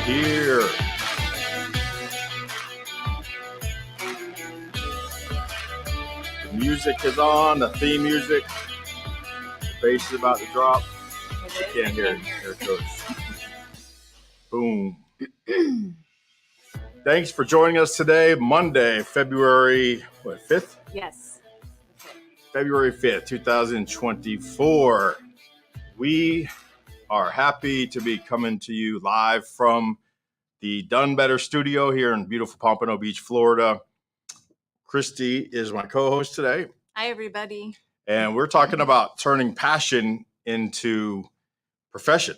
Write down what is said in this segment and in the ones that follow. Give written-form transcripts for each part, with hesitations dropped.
here. The music is on, the theme music. The bass is about to drop. You can't hear it. There it goes. Boom. Thanks for joining us today, Monday, February 5th? Yes. February 5th, 2024. We are happy to be coming to you live from the Done Better studio here in beautiful Pompano Beach, Florida. Christy is my co-host today. Hi, everybody. And we're talking about turning passion into profession.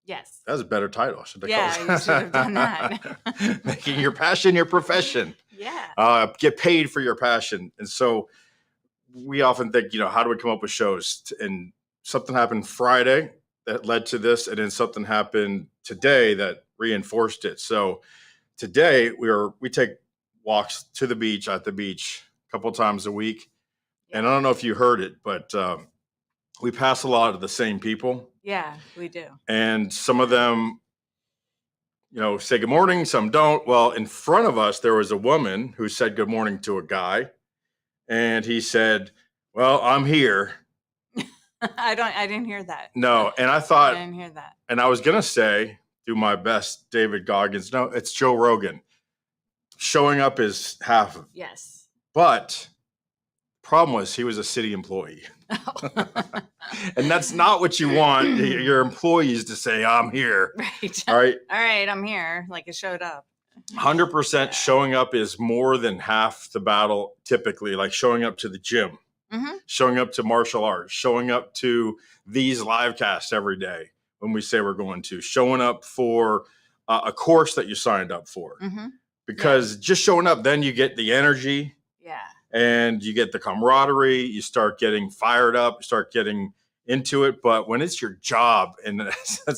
Yes. That's a better title. You should have done that. Making your passion your profession. Yeah. Get paid for your passion. And so we often think, how do we come up with shows? And something happened Friday that led to this, and then something happened today that reinforced it. So today we take walks to the beach, at the beach, a couple times a week. And I don't know if you heard it, but we pass a lot of the same people. Yeah, we do. And some of them, say good morning, some don't. Well, in front of us, there was a woman who said good morning to a guy. And he said, well, I'm here. I didn't hear that. No. And I thought, I didn't hear that. And I was going to say, do my best, David Goggins. No, it's Joe Rogan. Showing up is half of it. Yes. But problem was he was a city employee. And that's not what you want your employees to say, I'm here. Right. All right. All right, I'm here. Like it showed up. 100% showing up is more than half the battle typically, like showing up to the gym, showing up to martial arts, showing up to these live casts every day when we say we're going to, showing up for a course that you signed up for. Because just showing up, then you get the energy. Yeah. And you get the camaraderie, you start getting fired up, you start getting into it. But when it's your job and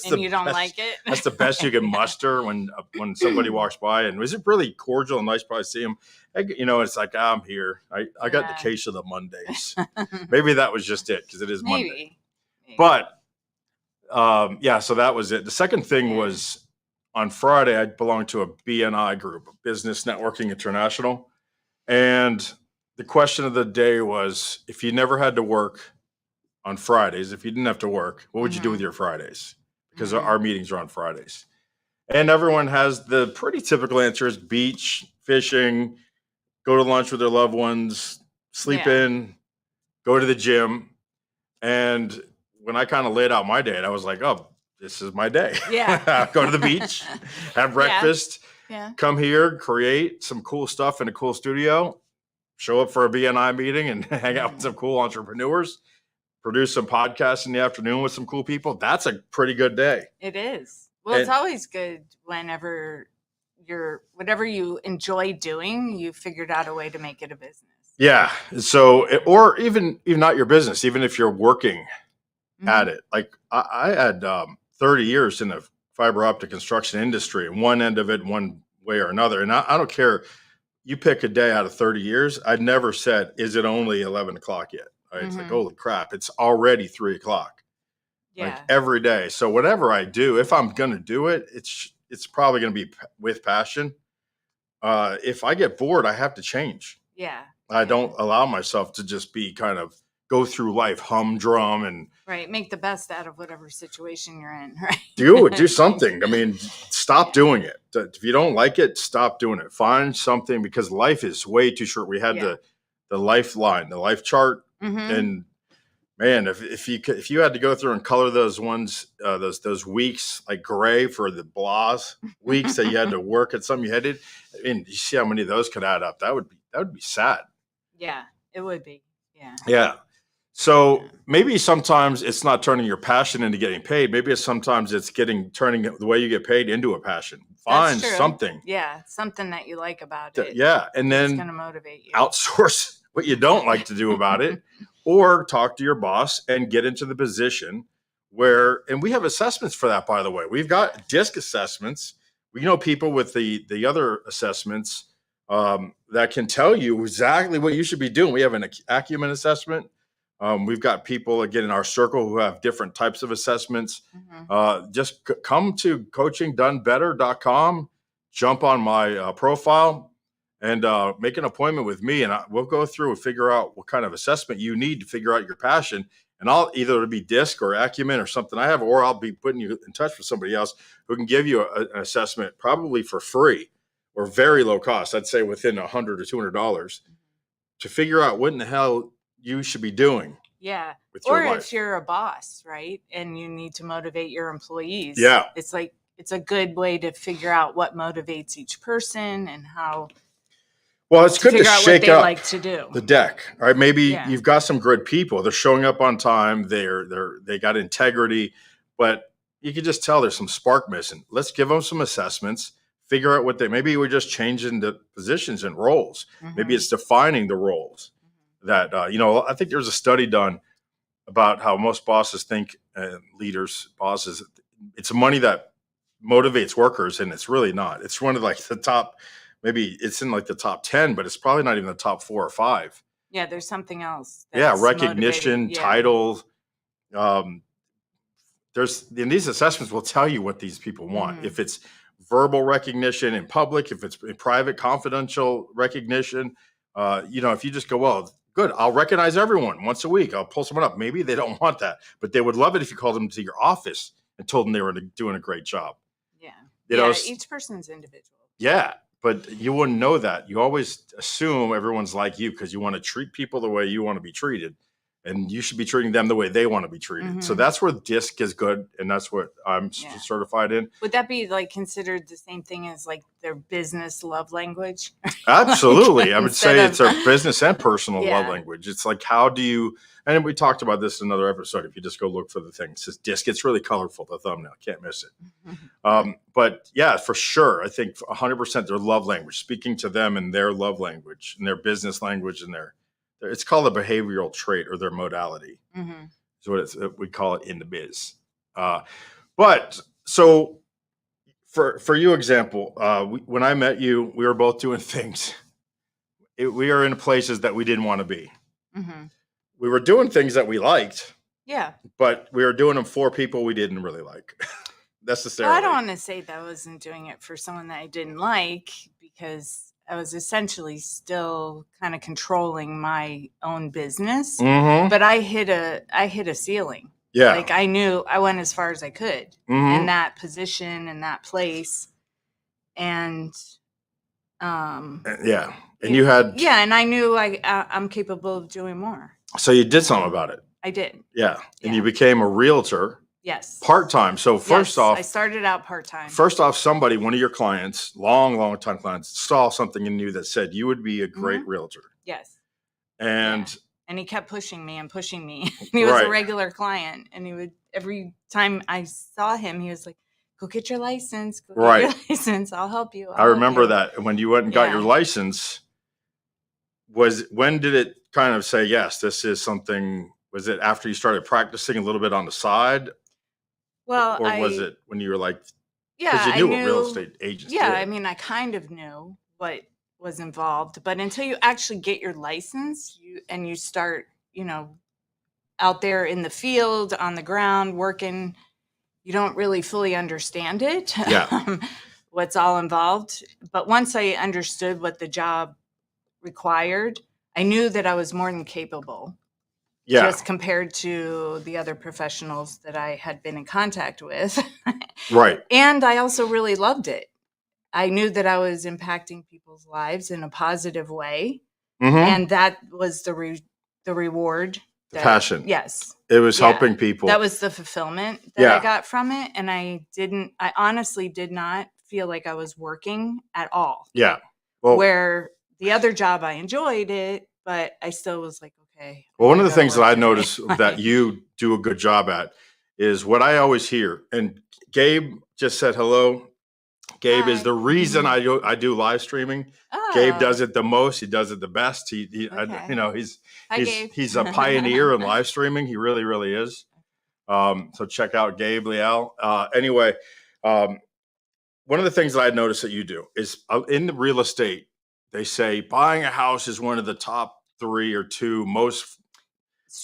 you don't like it, that's the best you can muster when somebody walks by. And was it really cordial and nice to see him? It's like, I'm here. I got the case of the Mondays. Maybe that was just it because it is Monday. Maybe. But so that was it. The second thing was on Friday, I belonged to a BNI group, Business Networking International. And the question of the day was, if you never had to work on Fridays, if you didn't have to work, what would you do with your Fridays? Because our meetings are on Fridays. And everyone has the pretty typical answers: beach, fishing, go to lunch with their loved ones, sleep in, go to the gym. And when I kind of laid out my day, I was like, oh, this is my day. Yeah. Go to the beach, have breakfast, Yeah. come here, create some cool stuff in a cool studio, show up for a BNI meeting and hang out with some cool entrepreneurs, produce some podcasts in the afternoon with some cool people. That's a pretty good day. It is. Well, it's always good whenever whatever you enjoy doing, you figured out a way to make it a business. Yeah. So, or even not your business, even if you're working at it. Like I had 30 years in the fiber optic construction industry, and one end of it, one way or another. And I don't care. You pick a day out of 30 years. I'd never said, is it only 11 o'clock yet? Right? It's like, holy crap, it's already 3 o'clock. Yeah. Like every day. So whatever I do, if I'm going to do it, it's probably going to be with passion. If I get bored, I have to change. Yeah. I don't allow myself to just be kind of go through life humdrum and make the best out of whatever situation you're in. Right. do something. I mean, stop doing it. If you don't like it, stop doing it. Find something, because life is way too short. We had the lifeline, the life chart, and man, if you had to go through and color those ones, those weeks like gray for the blahs weeks that you had to work at something you headed, and you see how many of those could add up. That would be sad. Yeah, it would be. Yeah. Yeah. So maybe sometimes it's not turning your passion into getting paid. Maybe sometimes it's turning the way you get paid into a passion. Find something. Yeah, something that you like about it. Yeah, and then it's going to motivate you. Outsource what you don't like to do about it, or talk to your boss and get into the position where, and we have assessments for that, by the way. We've got DISC assessments. We know people with the other assessments that can tell you exactly what you should be doing. We have an acumen assessment. We've got people again in our circle who have different types of assessments. Mhm. Just come to coachingdonebetter.com, jump on my profile, and make an appointment with me, and we'll go through and figure out what kind of assessment you need to figure out your passion. And I'll either be DISC or Acumen or something I have, or I'll be putting you in touch with somebody else who can give you an assessment probably for free or very low cost. I'd say within $100 or $200 to figure out what in the hell you should be doing Yeah. with Or your if life. you're a boss, right? And you need to motivate your employees. Yeah. It's like it's a good way to figure out what motivates each person and how Well, it's to good to figure out what shake they up like to do. the deck. All right, maybe Yeah. you've got some good people. They're showing up on time. They got integrity, but you can just tell there's some spark missing. Let's give them some assessments. Figure out what they. Maybe we're just changing the positions and roles. Maybe Mhm. it's defining the roles. That I think there's a study done about how most bosses think, leaders, bosses, it's money that motivates workers, and it's really not. It's one of like the top, maybe it's in like the top 10, but it's probably not even the top 4 or 5. Yeah, there's something else Yeah, that's motivating. recognition, Yeah. titles. Um, and these assessments will tell you what these people want. Mhm. If it's verbal recognition in public, if it's in private, confidential recognition, if you just go, well, good, I'll recognize everyone once a week. I'll pull someone up. Maybe they don't want that, but they would love it if you called them to your office and told them they were doing a great job. Yeah. You know, Yeah, each person's individual. yeah, but you wouldn't know that. You always assume everyone's like you because you want to treat people the way you want to be treated, and you should be treating them the way they want to be treated. So Mhm. that's where DISC is good, and that's what I'm Yeah. certified in. Would that be like considered the same thing as like their business love language? Absolutely, I would Instead say of it's our business and personal love Yeah. language. It's like how do you? And we talked about this in another episode. If you just go look for the thing, it says DISC. It's really colorful. The thumbnail, can't miss it. But yeah, for sure, I think 100% their love language, speaking to them in their love language, and their business language, and it's called a behavioral trait or their modality. Mhm. Is what we call it in the biz. But so for you, example, when I met you, we were both doing things. We are in places that we didn't want to be. Mhm. We were doing things that we liked, Yeah. but we were doing them for people we didn't really like Well, necessarily. I don't want to say that I wasn't doing it for someone that I didn't like because I was essentially still kind of controlling my own business. Mhm. But I hit a ceiling. Yeah. Like I knew I went as far as I could Mhm. in that position, in that place. And Yeah. And you had, yeah, and I knew I'm capable of doing more. so you did something about it. I did. Yeah. And you Yeah. became a realtor Yes. part-time. So Yes, I started out part-time. first off, somebody, one of your clients, long time clients, saw something in you that said you would be a great realtor. Yes. And And he kept pushing me and pushing me. He was a Right. regular client, and he would every time I saw him, he was like, "Go get your license. Go get Right. your license. I'll help you. I'll I help remember you." that when you went and got your Yeah. license, when did it kind of say, yes, this is something, was it after you started practicing a little bit on the side? Well, Or was it when you were like, yeah, because you I knew knew what real estate agents Yeah, did. I mean, I kind of knew what was involved, but until you actually get your license, you start, out there in the field, on the ground, working, you don't really fully understand it. Yeah. What's all involved. But once I understood what the job required, I knew that I was more than capable, Yeah. just compared to the other professionals that I had been in contact with. Right. And I also really loved it. I knew that I was impacting people's lives in a positive way, Mhm. and that was the reward. The passion. Yes. It was Yeah. helping people. That was the fulfillment that I Yeah. got from it, and I honestly did not feel like I was working at all. Yeah. Well, Where the other job, I enjoyed it, but I still was like, okay. Well, one of gotta the go to things that work I today. notice that you do a good job at is what I always hear. And Gabe just said hello. Gabe is Hi. the reason I do live streaming. Oh, Gabe does it the most. He does it the best. Okay. Hi, he's Gabe. he's a pioneer in live streaming. He really, really is. So check out Gabe Leal. Anyway, one of the things that I noticed that you do is in the real estate, they say buying a house is one of the top 3 or 2 most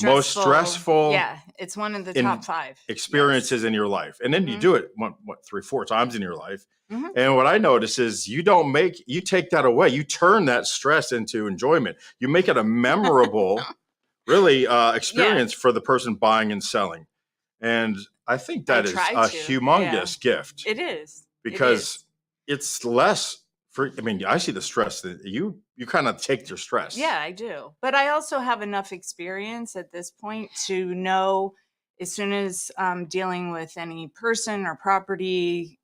most stressful Yeah, it's one of the in top 5. experiences in your life. And then you Mhm. do it what 3, 4 times in your life. Mhm. And what I notice is you take that away. You turn that stress into enjoyment. You make it a memorable, really Yeah, experience for the person buying and selling. And I think I that is try a to. Yeah, humongous gift it is. It because is. it's less for, I mean, I see the stress that you kind of take your stress. Yeah, I do. But I also have enough experience at this point to know as soon as I'm dealing with any person or property,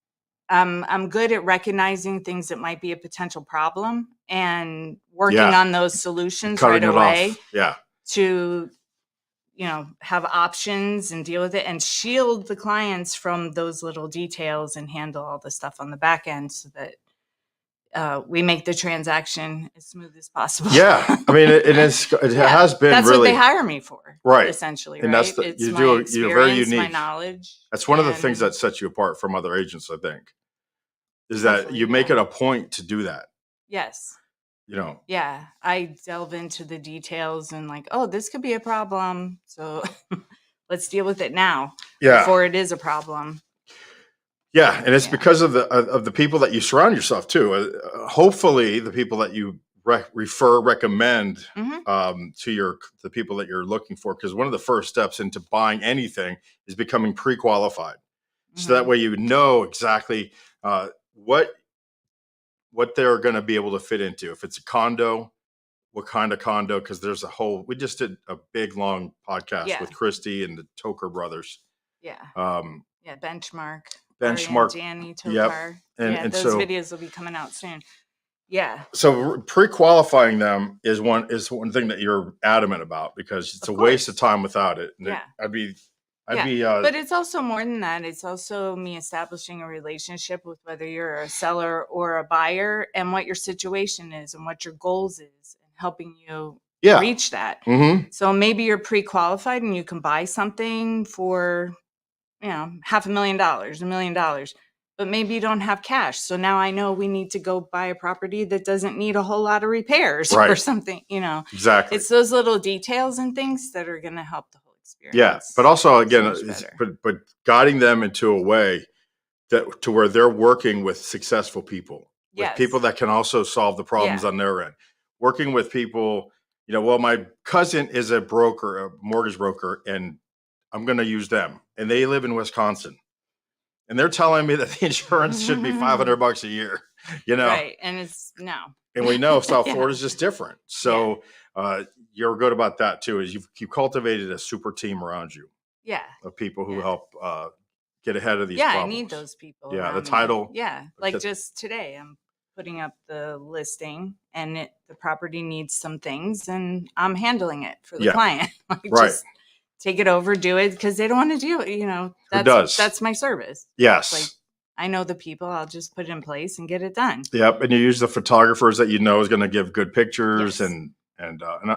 I'm good at recognizing things that might be a potential problem and working Yeah. on those solutions right Cutting it away off. Yeah. to, have options and deal with it and shield the clients from those little details and handle all the stuff on the back end so that we make the transaction as smooth as possible. Yeah. I mean, it Yeah, has been that's what they really hire me for, right. essentially, And that's right? It's my you're very experience, my unique. knowledge, That's one of the things and that sets you apart from other agents, I think, is that hopefully, you make yeah. it a point to do that. Yes. You know, Yeah, I delve into the details and like, oh, this could be a problem. So let's deal with it now yeah, before it is a problem. yeah, and it's Yeah. because of the people that you surround yourself to. Hopefully, the people that you recommend Hmm. to the people that you're looking for, because one of the first steps into buying anything is becoming pre-qualified. So that Hmm. way, you know exactly uh, what they're going to be able to fit into. If it's a condo, what kind of condo? Because there's a whole. We just did a big long podcast Yeah. with Christy and the Toker brothers. Yeah. Um, Yeah. Benchmark. Ari and benchmark. Danny Yep. Tokar. And Yeah. and Those so videos will be coming out soon. Yeah. pre-qualifying them is one thing that you're adamant about because it's Of a waste of course. time without it. And Yeah. I'd Yeah. be But it's also more than that. It's also me establishing a relationship with whether you're a seller or a buyer and what your situation is and what your goals is and helping you yeah. reach that. Mm-hmm. So maybe you're pre-qualified and you can buy something for, $500,000, $1 million, but maybe you don't have cash. So now I know we need to go buy a property that doesn't need a whole lot of repairs or Right. something. Exactly. It's those little details and things that are going to help the whole Yeah, experience. but also so again, much better. but guiding them into a way that to where they're working with successful people, with people Yes. that can also solve the problems Yeah. on their end. Working with people, well, my cousin is a broker, a mortgage broker, and I'm going to use them. And they live in Wisconsin, and they're telling me that the insurance should be $500 a year. Right. And it's no. And we know South Yeah. Florida is just different. So you're good about that too. Is you've cultivated a super team around you Yeah. of people who Yeah. help get ahead of these Yeah. I problems. need those people. Yeah, the around me. title. Yeah. Like the- just today, I'm putting up the listing and the property needs some things and I'm handling it for the Yeah. client. Like Right. just take it over, do it because they don't want to do it. Who does? That's my service. Yes. Like I know the people, I'll just put it in place and get it done. Yep. And you use the photographers that is going to give good pictures Yes. and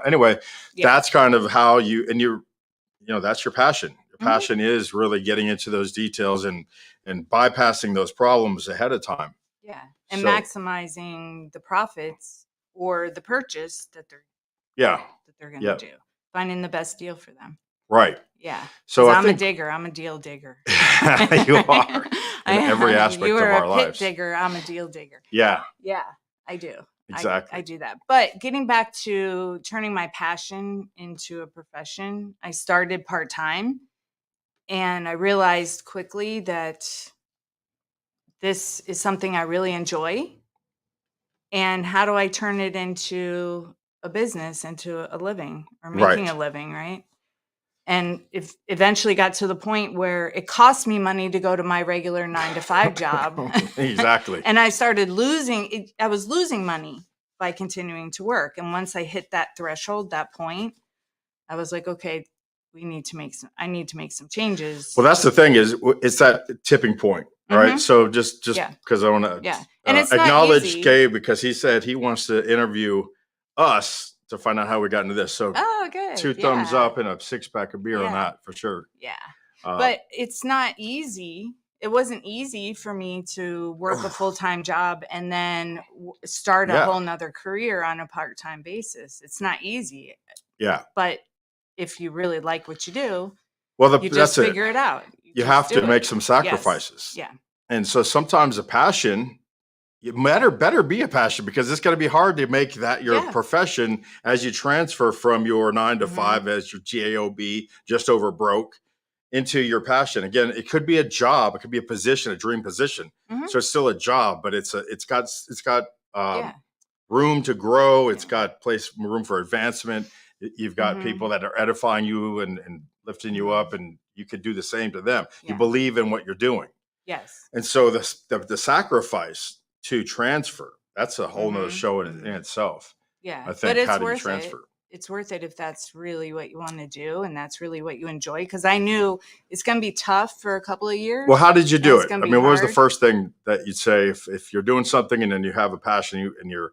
anyway, Yeah. that's kind of how that's your passion. Your Mhm. passion is really getting into those details and bypassing those problems ahead of time. Yeah. And So- maximizing the profits or the purchase that they're Yeah. going to Yep. do. Finding the best deal for them. Right. Yeah. So I I'm think a digger. I'm a deal digger. you are in every aspect you of are our a lives. pit digger. I'm a deal digger. Yeah. Yeah, I do. Exactly. I do that. But getting back to turning my passion into a profession, I started part-time and I realized quickly that this is something I really enjoy. And how do I turn it into a business, into a living or making Right. a living, right? And if eventually got to the point where it cost me money to go to my regular 9 to 5 job. Exactly. And I started I was losing money by continuing to work. And once I hit that threshold, that point, I was like, okay, I need to make some changes. Well, that's the thing is it's that tipping point, right? Mhm. So just Yeah. because I want to Yeah. And it's not acknowledge easy. Gabe because he said he wants to interview us to find out how we got into this. So Oh, good. 2 thumbs Yeah. up and a 6-pack of beer on Yeah. that for sure. Yeah. Uh, But it's not easy. It wasn't easy for me to work a full-time job and then start a Yeah. whole nother career on a part-time basis. It's not easy, yeah. but if you really like what you do, Well, you that's just it. figure it out. You just have to do make it. some Yes. sacrifices. Yeah. And so sometimes a passion, it better be a passion, because it's going to be hard to make that your Yeah. profession as you transfer from your 9 to Mhm. 5 as your GAOB, just over broke, into your passion. Again, it could be a job, it could be a position, a dream position. Mhm. So it's still a job, but it's got Yeah. room to grow. It's Yeah. got room for advancement. You've got Mhm. people that are edifying you and lifting you Mhm. up, and you could do the same to them. You Yeah. believe in what you're doing. Yes. And so the sacrifice to transfer, that's a whole nother Mhm. show in Mhm. itself. Yeah. I But think, it's how do you worth it. transfer? It's worth it if that's really what you want to do and that's really what you enjoy. Because I knew it's going to be tough for a couple of years. Well, how did you and do it's it? going I to be mean, what was the hard. first thing that you'd say if you're doing something and then you have a passion, and you're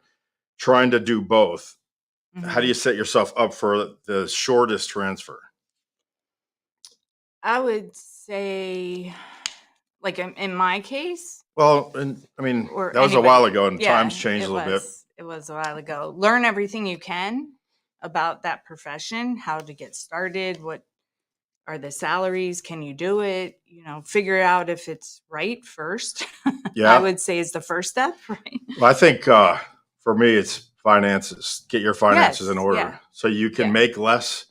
trying to do both? How do Mhm. you set yourself up for the shortest transfer? I would say, like in my case, Well, and I mean, or that was a while anybody. ago, and times Yeah, changed a little bit. it was a while ago. Learn everything you can about that profession, how to get started, what are the salaries, can you do it, figure out if it's right first. I Yeah. would say is the first step, right? Well, I think for me, it's finances. Get your finances in Yes, order yeah, so you can yeah, make less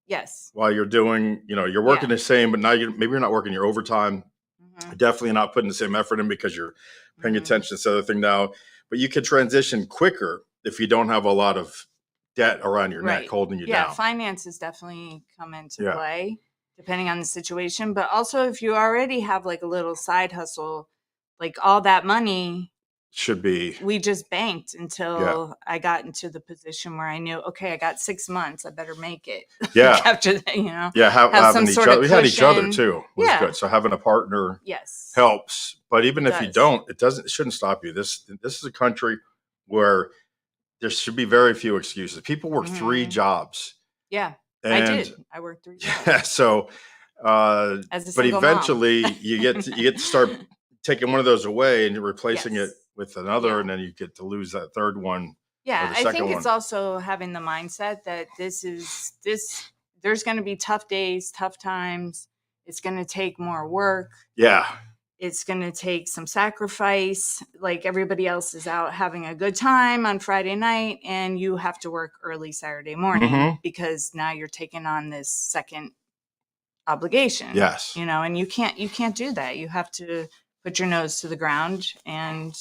yes, while you're doing, you're working yeah. the same, but now maybe you're not working your overtime. Mhm, Definitely not putting the same effort in because you're paying mhm. attention to this other thing now. But you can transition quicker if you don't have a lot of debt around your neck Right. holding you Yeah, down. finances definitely come into Yeah. play depending on the situation. But also, if you already have like a little side hustle, like all that money Should be. we just banked Yeah. until I got into the position where I knew, okay, I got 6 months, I better make it. Yeah. After that, Yeah. have Having some each sort other. of We had each other cushion. too. Was Yeah. good. So having a partner Yes. helps. But even It if you does. don't, it shouldn't stop you. This is a country where there should be very few excuses. People work 3 Mhm. jobs. Yeah, I And did. I worked 3 yeah, jobs so as a but single mom. eventually you get to start taking one of those away and you're replacing it Yes. with another, Yeah. and then you get to lose that third one or Yeah, the I second think it's one. also having the mindset that there's going to be tough days, tough times. It's going to take more work. Yeah. It's going to take some sacrifice. Like everybody else is out having a good time on Friday night, and you have to work early Saturday morning Mhm. because now you're taking on this second obligation. Yes. And you can't do that. You have to put your nose to the ground, and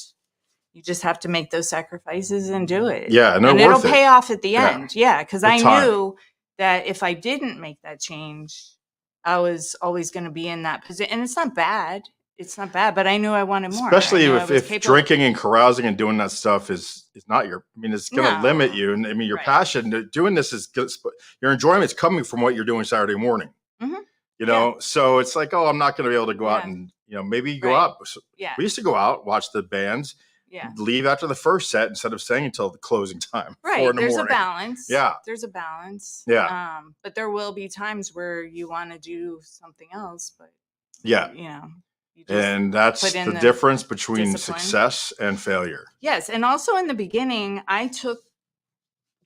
you just have to make those sacrifices and do it. Yeah, and they're And it'll worth it. pay off at the Yeah. end. Yeah, because With I time. knew that if I didn't make that change, I was always going to be in that position. And it's not bad. It's not bad, but I knew I wanted more. Especially I knew I if, was if capable. drinking and carousing and doing that stuff is not your, I mean, it's going to limit No. you. And I mean, your Right. passion doing this is good. Your enjoyment is coming from what you're doing Saturday morning, Mhm. So it's like, oh, I'm not going to be able to go out Yeah. and, maybe you go Right. out. Yeah. We used to go out, watch the bands, Yeah. leave after the first set instead of staying until the closing time. 4 Right. in the There's morning. a balance. Yeah. There's a balance. Yeah. But there will be times where you want to do something else, but Yeah. you just And that's put in the difference between discipline. success and failure. Yes. And also in the beginning, I took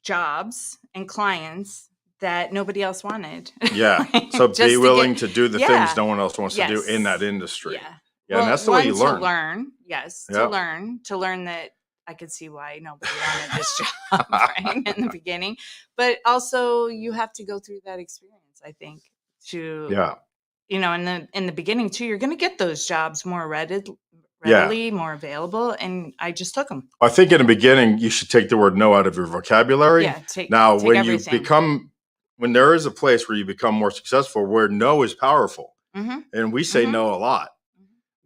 jobs and clients that nobody else wanted. Yeah. So Just be to willing get- to do the Yeah. things no one else wants to do in that Yes. industry. Yeah. Yeah, and that's the way you one, learn. to learn. Yes. Yeah. To learn that I could see why nobody wanted this job right in the beginning. But also you have to go through that experience, I think, to Yeah. in the beginning too, you're gonna get those jobs more readily, more available. And I just took them. I think in the beginning you should take the word no out of your vocabulary. Yeah. Now, take when everything. when there is a place where you become more successful, where no is powerful, Mm-hmm. and we say Mhm. no a lot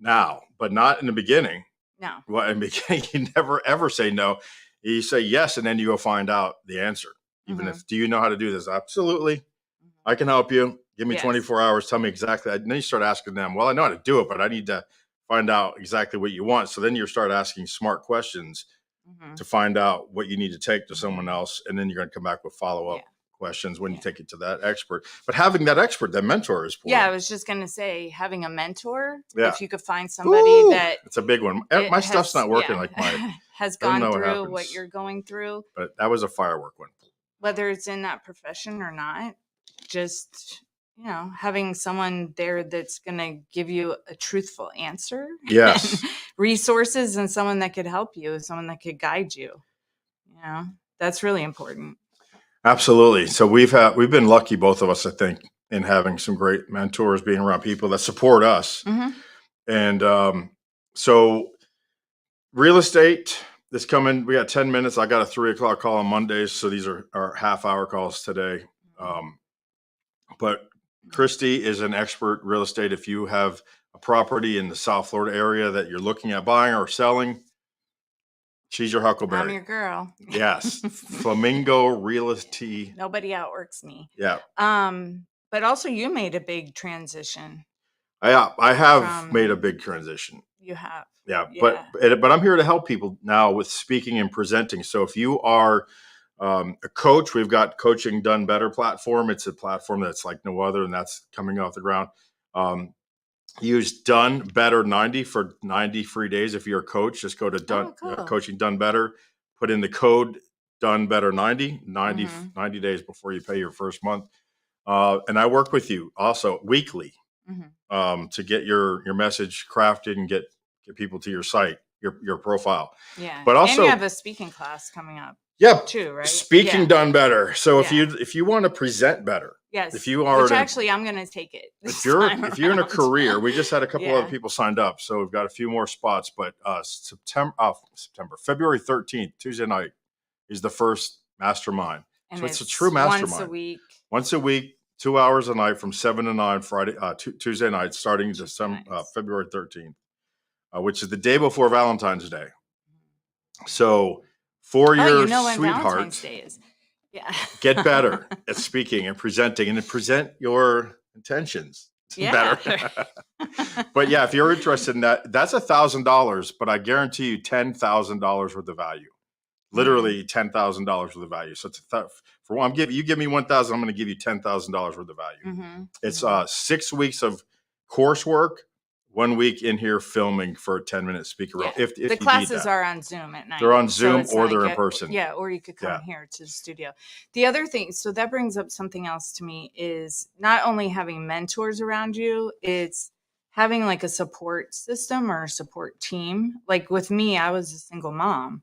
now, but not in the beginning. No. Well, in the beginning, you never ever say no. You say yes, and then you go find out the answer. Even Mhm. if, do you know how to do this? Absolutely. Mhm. I can help you. Give me Yes. 24 hours. Tell me exactly. And then you start asking them, well, I know how to do it, but I need to find out exactly what you want. So then you start asking smart questions Mhm. to find out what you need to take to someone else. And then you're going to come back with follow-up Yeah. questions when you Yeah. take it to that expert. But having that expert, that mentor is Yeah, I important. was just gonna say having a mentor. Yeah. If you could find somebody Ooh, that it's a big one. it My stuff's not working yeah, like my, has I don't gone know what through what happens. you're going through, But that was a firework one. whether it's in that profession or not. just, having someone there that's going to give you a truthful answer Yes. and resources, and someone that could help you, someone that could guide you. That's really important. Absolutely. So we've been lucky, both of us, I think, in having some great mentors, being around people that support us. Hmm. And so real estate is coming. We got 10 minutes. I got a 3 o'clock call on Mondays. So these are our half-hour calls today. But Christy is an expert real estate. If you have a property in the South Florida area that you're looking at buying or selling, she's your I'm huckleberry. your girl. Yes. Flamingo Realty. Nobody outworks me. Yeah. But also you made a big transition. I have made a big transition. You have. Yeah. But I'm here to help people now with speaking and presenting. So if you are a coach, we've got Coaching Done Better platform. It's a platform that's like no other, and that's coming off the ground. Use Done Better 90 for 90 free days. If you're a coach, just go to Coaching Done Better, put in the code Done Better 90 days before you pay your first month. And I work with you also weekly to get your message crafted and get people to your site, your profile. Yeah. But also, and you have a speaking class coming up. Yeah. Too, right? Speaking Done Better. So if you want to present better. Yes. If you are, which actually I'm going to take it. If you're in a career, we just had a couple other people signed up, so we've got a few more spots. But February 13th, Tuesday night, is the first mastermind. And so it's a true mastermind. Once a week, 2 hours a night from 7 to 9 Tuesday night, starting February 13th, which is the day before Valentine's Day. So for your sweetheart, Valentine's Day is. Yeah. Get better at speaking and presenting, and present your intentions better. But yeah, if you're interested in that, that's $1,000, but I guarantee you $10,000 worth of value. Literally $10,000 worth of value. So it's for one, you give me 1,000, I'm going to give you $10,000 worth of value. It's 6 weeks of coursework, 1 week in here filming for a 10-minute speaker. Yeah. If the classes are on Zoom at night. They're on Zoom or they're in person. Yeah, or you could come here to the studio. The other thing, so that brings up something else to me, is not only having mentors around you, it's having like a support system or a support team. Like with me, I was a single mom.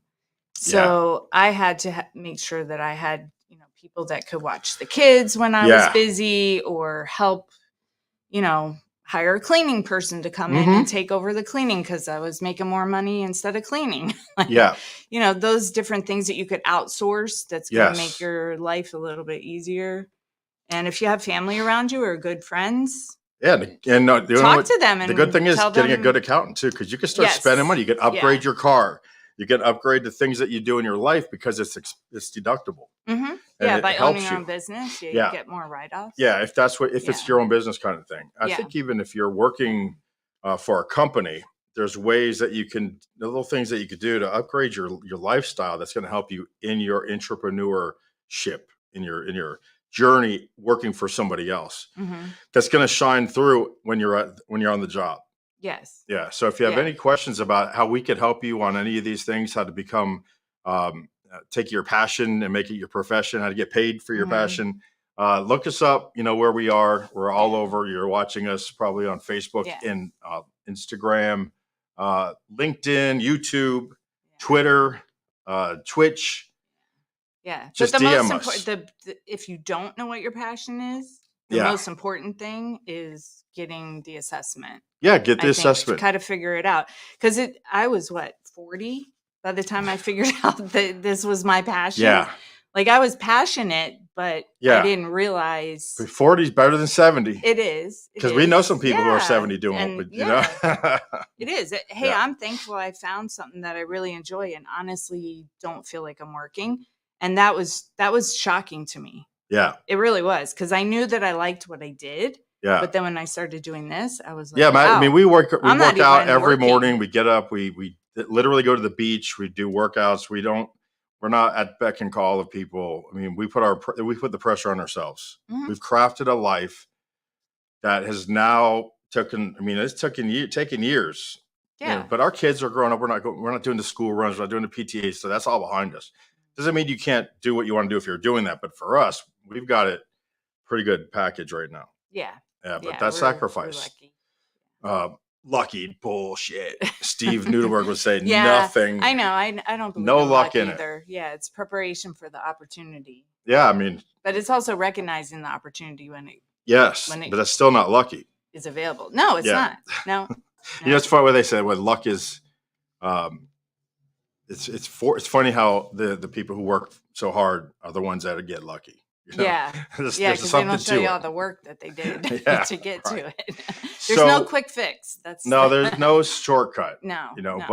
So I had to make sure that I had, people that could watch the kids when I was busy, or help, hire a cleaning person to come in and take over the cleaning because I was making more money instead of cleaning. Those different things that you could outsource, that's going to make your life a little bit easier. And if you have family around you or good friends, and talk to them. And the good thing is getting a good accountant too, because you can start spending money. You can upgrade your car. You can upgrade the things that you do in your life because it's deductible. By owning your own business, you get more write-offs. Yeah, if it's your own business kind of thing. I think even if you're working for a company, there's ways that the little things that you could do to upgrade your lifestyle that's going to help you in your entrepreneurship, in your journey working for somebody else. That's going to shine through when you're on the job. Yes. Yeah. So if you have any questions about how we could help you on any of these things, how to become, take your passion and make it your profession, how to get paid for your passion, look us up. You know where we are. We're all over. You're watching us probably on Facebook and Instagram, LinkedIn, YouTube, Twitter, Twitch. Yeah. Just but the DM most us. important, if you don't know what your passion is, the most important thing is getting the assessment. Yeah, get the assessment. To kind of figure it out. Because I was 40 by the time I figured out that this was my passion. Yeah. Like I was passionate, but I didn't realize 40 is better than 70. It is. Because we know some people who are 70 doing it, but you know. It is. Hey, I'm thankful I found something that I really enjoy and honestly don't feel like I'm working. And that was shocking to me. Yeah. It really was, because I knew that I liked what I did. Yeah. But then when I started doing this, I was like, wow. I mean, we work out every morning. We get up, we literally go to the beach, we do workouts. We're not at beck and call of people. I mean, we put the pressure on ourselves. We've crafted a life that has now it's taken years. Yeah. But our kids are growing up. We're not doing the school runs. We're not doing the PTA. So that's all behind us. Doesn't mean you can't do what you want to do if you're doing that. But for us, we've got it pretty good package right now. Yeah. Yeah, but Yeah, that we're sacrifice. lucky. Lucky bullshit. Steve Neudenberg would say Yeah, nothing. I know. I don't believe No in luck in it. either. Yeah, it's preparation for the opportunity. Yeah, I mean, But it's also recognizing the opportunity when it yes, When it- but that's still not lucky. is available. No, it's Yeah. not. No. You know, it's funny what they say. What luck is, it's funny how the people who work so hard are the ones that get lucky. You know? Yeah. There's Yeah, because they something don't show to you it. all the work that they did Yeah, to get right. to it. There's no So- quick fix. That's No, there's no shortcut. no. You know, no.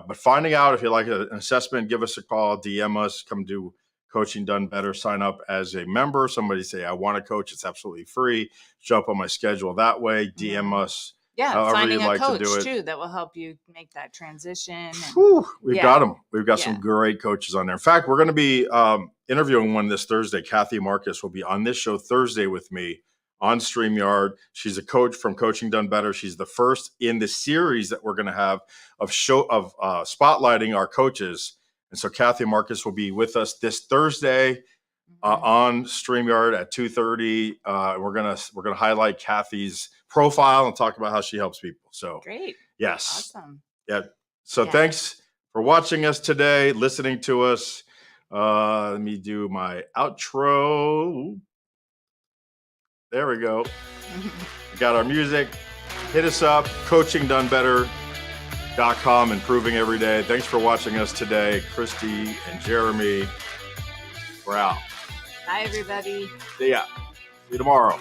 but finding out if you like an assessment, give us a call, DM us, come do Coaching Done Better, sign up as a member. Somebody say, I want to coach. It's absolutely free. Show up on my schedule that way. DM us. Yeah, however finding you'd a like to coach do it. too that will help you make that transition. And, Whew, we've Yeah. got them. We've got Yeah. some great coaches on there. In fact, we're going to be interviewing one this Thursday. Kathy Marcus will be on this show Thursday with me on StreamYard. She's a coach from Coaching Done Better. She's the first in the series that we're going to have of spotlighting our coaches. And so Kathy Marcus will be with us this Thursday on StreamYard at 2:30. We're gonna highlight Kathy's profile and talk about how she helps people. So Great. yes, Awesome. yeah. So Yeah. thanks for watching us today, listening to us. Let me do my outro. There we go. We got our music. Hit us up, coachingdonebetter.com, improving every day. Thanks for watching us today. Christy and Jeremy, we're out. Bye, everybody. See ya. See you tomorrow.